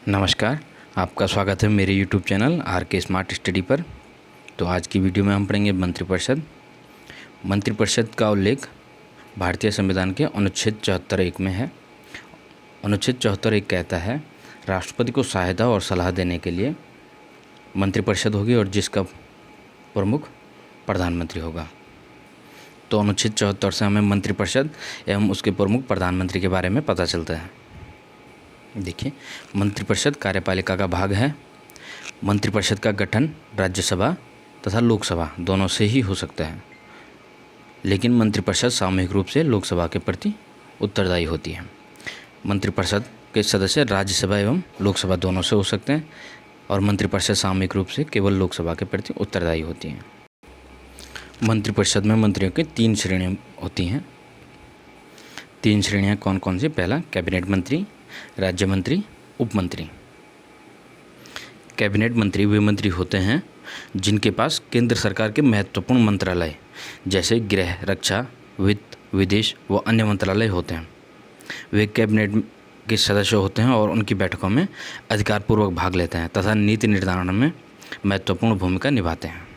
नमस्कार, आपका स्वागत है मेरे YouTube चैनल आर के स्मार्ट स्टडी पर। तो आज की वीडियो में हम पढ़ेंगे मंत्रिपरिषद। मंत्रिपरिषद का उल्लेख भारतीय संविधान के अनुच्छेद 74(1) में है। अनुच्छेद 74(1) कहता है राष्ट्रपति को सहायता और सलाह देने के लिए मंत्रिपरिषद होगी और जिसका प्रमुख प्रधानमंत्री होगा। तो अनुच्छेद 74 से हमें मंत्रिपरिषद एवं उसके प्रमुख प्रधानमंत्री के बारे में पता चलता है। देखिए, मंत्रिपरिषद कार्यपालिका का भाग है। मंत्रिपरिषद का गठन राज्यसभा तथा लोकसभा दोनों से ही हो सकता है, लेकिन मंत्रिपरिषद सामूहिक रूप से लोकसभा के प्रति उत्तरदायी होती है। मंत्रिपरिषद के सदस्य राज्यसभा एवं लोकसभा दोनों से हो सकते हैं और मंत्रिपरिषद सामूहिक रूप से केवल लोकसभा के प्रति उत्तरदायी होती है। मंत्रिपरिषद में मंत्रियों की 3 श्रेणियाँ होती हैं। 3 श्रेणियाँ कौन कौन सी? पहला, कैबिनेट मंत्री, राज्य मंत्री, उप मंत्री। कैबिनेट मंत्री वे मंत्री होते हैं जिनके पास केंद्र सरकार के महत्वपूर्ण मंत्रालय जैसे गृह, रक्षा, वित्त, विदेश व अन्य मंत्रालय होते हैं। वे कैबिनेट के सदस्य होते हैं और उनकी बैठकों में अधिकारपूर्वक भाग लेते हैं तथा नीति निर्धारण में महत्वपूर्ण भूमिका निभाते हैं।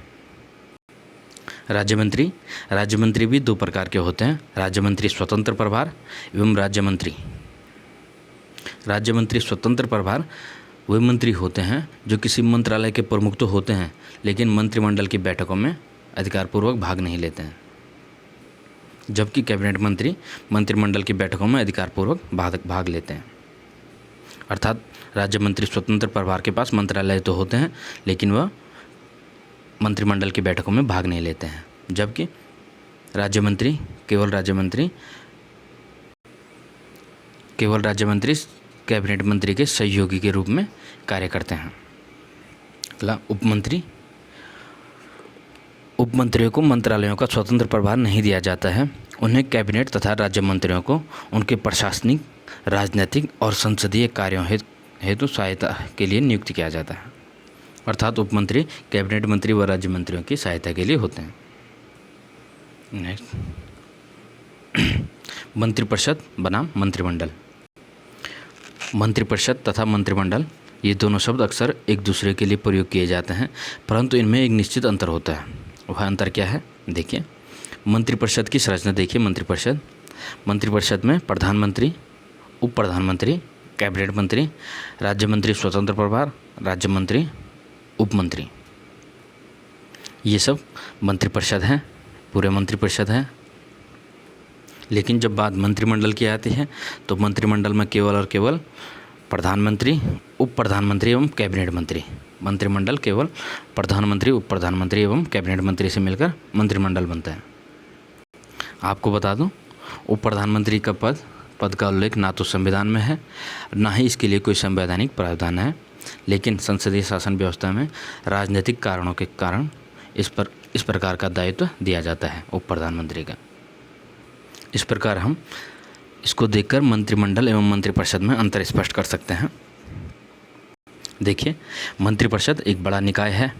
राज्य मंत्री भी 2 प्रकार के होते हैं, राज्य मंत्री स्वतंत्र प्रभार एवं राज्य मंत्री स्वतंत्र प्रभार वे मंत्री होते हैं जो किसी मंत्रालय के प्रमुख तो होते हैं लेकिन मंत्रिमंडल की बैठकों में अधिकारपूर्वक भाग नहीं लेते हैं, जबकि कैबिनेट मंत्री मंत्रिमंडल की बैठकों में अधिकारपूर्वक भाग लेते हैं। अर्थात राज्य मंत्री स्वतंत्र प्रभार के पास मंत्रालय तो होते हैं लेकिन वह मंत्रिमंडल की बैठकों में भाग नहीं लेते हैं, जबकि केवल राज्य मंत्री कैबिनेट मंत्री के सहयोगी के रूप में कार्य करते हैं। अगला, उप मंत्रियों को मंत्रालयों का स्वतंत्र प्रभार नहीं दिया जाता है। उन्हें कैबिनेट तथा राज्य मंत्रियों को उनके प्रशासनिक, राजनीतिक और संसदीय कार्यों हेतु सहायता के लिए नियुक्त किया जाता है। अर्थात उप मंत्री कैबिनेट मंत्री व राज्य मंत्रियों की सहायता के लिए होते हैं। नेक्स्ट, मंत्रिपरिषद बनाम मंत्रिमंडल। मंत्रिपरिषद तथा मंत्रिमंडल ये दोनों शब्द अक्सर एक दूसरे के लिए प्रयोग किए जाते हैं, परंतु इनमें एक निश्चित अंतर होता है। वह अंतर क्या है? देखिए, मंत्रिपरिषद की संरचना देखिए। मंत्रिपरिषद में प्रधानमंत्री, उप प्रधानमंत्री, कैबिनेट मंत्री, राज्य मंत्री स्वतंत्र प्रभार, राज्य मंत्री, उप मंत्री, ये सब मंत्रिपरिषद हैं, पूरे मंत्रिपरिषद हैं। लेकिन जब बात मंत्रिमंडल की आती है तो मंत्रिमंडल में केवल और केवल प्रधानमंत्री, उप प्रधानमंत्री एवं कैबिनेट मंत्री। मंत्रिमंडल केवल प्रधानमंत्री, उप प्रधानमंत्री एवं कैबिनेट मंत्री से मिलकर मंत्रिमंडल बनता है। आपको बता दूं, उप प्रधानमंत्री का पद का उल्लेख ना तो संविधान में है, ना ही इसके लिए कोई संवैधानिक प्रावधान है, लेकिन संसदीय शासन व्यवस्था में राजनीतिक कारणों के कारण इस प्रकार का दायित्व दिया जाता है उप प्रधानमंत्री का। इस प्रकार हम इसको देखकर मंत्रिमंडल एवं मंत्रिपरिषद में अंतर स्पष्ट कर सकते हैं। देखिए, मंत्रिपरिषद एक बड़ा निकाय है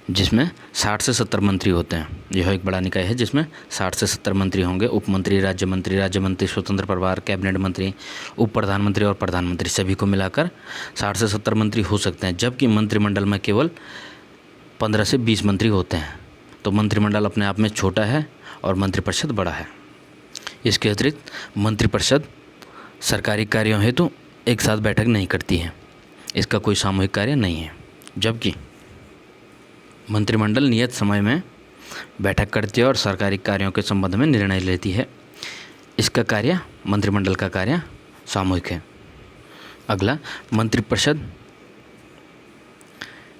जिसमें 60 से 70 मंत्री होते हैं। यह एक बड़ा निकाय है जिसमें 60 से 70 मंत्री होंगे। उप मंत्री, राज्य मंत्री स्वतंत्र प्रभार, कैबिनेट मंत्री, उप प्रधानमंत्री और प्रधानमंत्री सभी को मिलाकर 60 से 70 मंत्री हो सकते हैं, जबकि मंत्रिमंडल में केवल 15 से 20 मंत्री होते हैं। तो मंत्रिमंडल अपने आप में छोटा है और मंत्रिपरिषद बड़ा है। इसके अतिरिक्त मंत्रिपरिषद सरकारी कार्यों हेतु एक साथ बैठक नहीं करती है, इसका कोई सामूहिक कार्य नहीं है, जबकि मंत्रिमंडल नियत समय में बैठक करती है और सरकारी कार्यों के संबंध में निर्णय लेती है। मंत्रिमंडल का कार्य सामूहिक है। अगला, मंत्रिपरिषद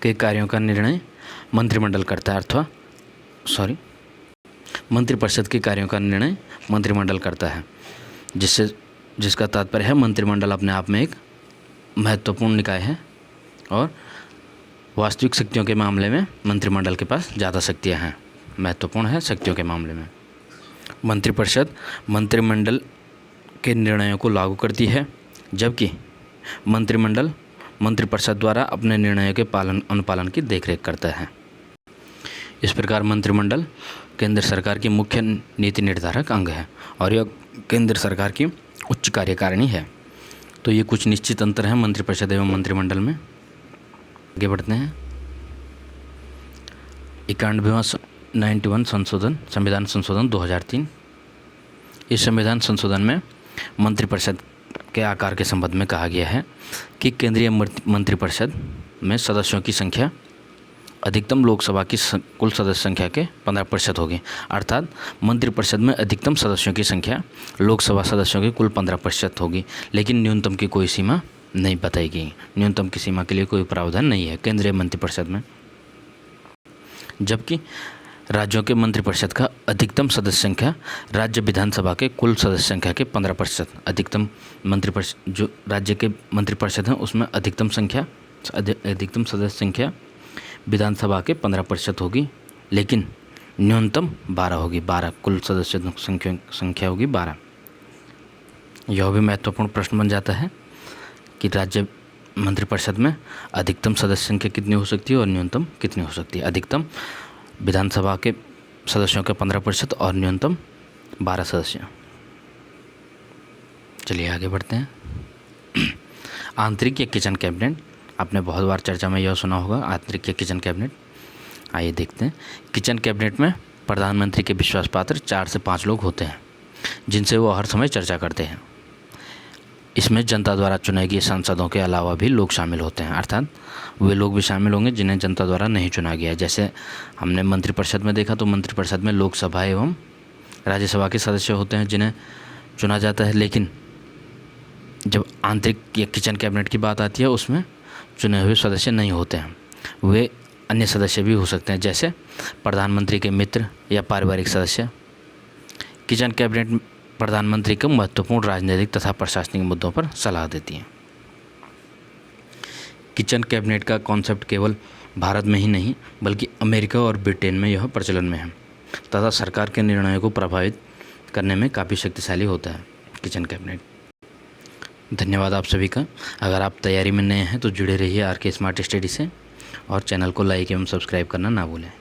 के कार्यों का निर्णय मंत्रिमंडल करता है, मंत्रिपरिषद के कार्यों का निर्णय मंत्रिमंडल करता है, जिसका तात्पर्य है मंत्रिमंडल अपने आप में एक महत्वपूर्ण निकाय है और वास्तविक शक्तियों के मामले में मंत्रिमंडल के पास ज़्यादा शक्तियाँ हैं, महत्वपूर्ण है शक्तियों के मामले में। मंत्रिपरिषद मंत्रिमंडल के निर्णयों को लागू करती है, जबकि मंत्रिमंडल मंत्रिपरिषद द्वारा अपने निर्णयों के अनुपालन की देखरेख करता है। इस प्रकार मंत्रिमंडल केंद्र सरकार की मुख्य नीति निर्धारक अंग है और यह केंद्र सरकार की उच्च कार्यकारिणी है। तो ये कुछ निश्चित अंतर हैं मंत्रिपरिषद एवं मंत्रिमंडल में। आगे बढ़ते हैं। 91वां 91 संशोधन, संविधान संशोधन 2003। इस संविधान संशोधन में मंत्रिपरिषद के आकार के संबंध में कहा गया है कि केंद्रीय मंत्रिपरिषद में सदस्यों की संख्या अधिकतम लोकसभा की कुल सदस्य संख्या के 15% होगी। अर्थात मंत्रिपरिषद में अधिकतम सदस्यों की संख्या लोकसभा सदस्यों की कुल 15% होगी, लेकिन न्यूनतम की कोई सीमा नहीं बताई गई। न्यूनतम की सीमा के लिए कोई प्रावधान नहीं है केंद्रीय मंत्रिपरिषद में। जबकि राज्यों के मंत्रिपरिषद का अधिकतम सदस्य संख्या राज्य विधानसभा के कुल सदस्य संख्या के 15%। अधिकतम मंत्रिपरिषद जो राज्य के मंत्रिपरिषद हैं उसमें अधिकतम सदस्य संख्या विधानसभा के 15% होगी, लेकिन न्यूनतम 12 होगी। 12 कुल सदस्य संख्या होगी 12। यह भी महत्वपूर्ण प्रश्न बन जाता है कि राज्य मंत्रिपरिषद में अधिकतम सदस्य संख्या कितनी हो सकती है और न्यूनतम कितनी हो सकती है। अधिकतम विधानसभा के सदस्यों के 15% और न्यूनतम 12 सदस्य। चलिए आगे बढ़ते हैं। आंतरिक या किचन कैबिनेट, आपने बहुत बार चर्चा में यह सुना होगा, आंतरिक या किचन कैबिनेट। आइए देखते हैं। किचन कैबिनेट में प्रधानमंत्री के विश्वास पात्र 4 से 5 लोग होते हैं जिनसे वो हर समय चर्चा करते हैं। इसमें जनता द्वारा चुने गए सांसदों के अलावा भी लोग शामिल होते हैं, अर्थात वे लोग भी शामिल होंगे जिन्हें जनता द्वारा नहीं चुना गया है। जैसे हमने मंत्रिपरिषद में देखा तो मंत्रिपरिषद में लोकसभा एवं राज्यसभा के सदस्य होते हैं जिन्हें चुना जाता है, लेकिन जब आंतरिक या किचन कैबिनेट की बात आती है उसमें चुने हुए सदस्य नहीं होते हैं। वे अन्य सदस्य भी हो सकते हैं, जैसे प्रधानमंत्री के मित्र या पारिवारिक सदस्य। किचन कैबिनेट प्रधानमंत्री को महत्वपूर्ण राजनीतिक तथा प्रशासनिक मुद्दों पर सलाह देती है। किचन कैबिनेट का कॉन्सेप्ट केवल भारत में ही नहीं बल्कि अमेरिका और ब्रिटेन में यह प्रचलन में है तथा सरकार के निर्णयों को प्रभावित करने में काफ़ी शक्तिशाली होता है किचन कैबिनेट। धन्यवाद आप सभी का। अगर आप तैयारी में नए हैं तो जुड़े रहिए आर के स्मार्ट स्टडी से और चैनल को लाइक एवं सब्सक्राइब करना ना भूलें।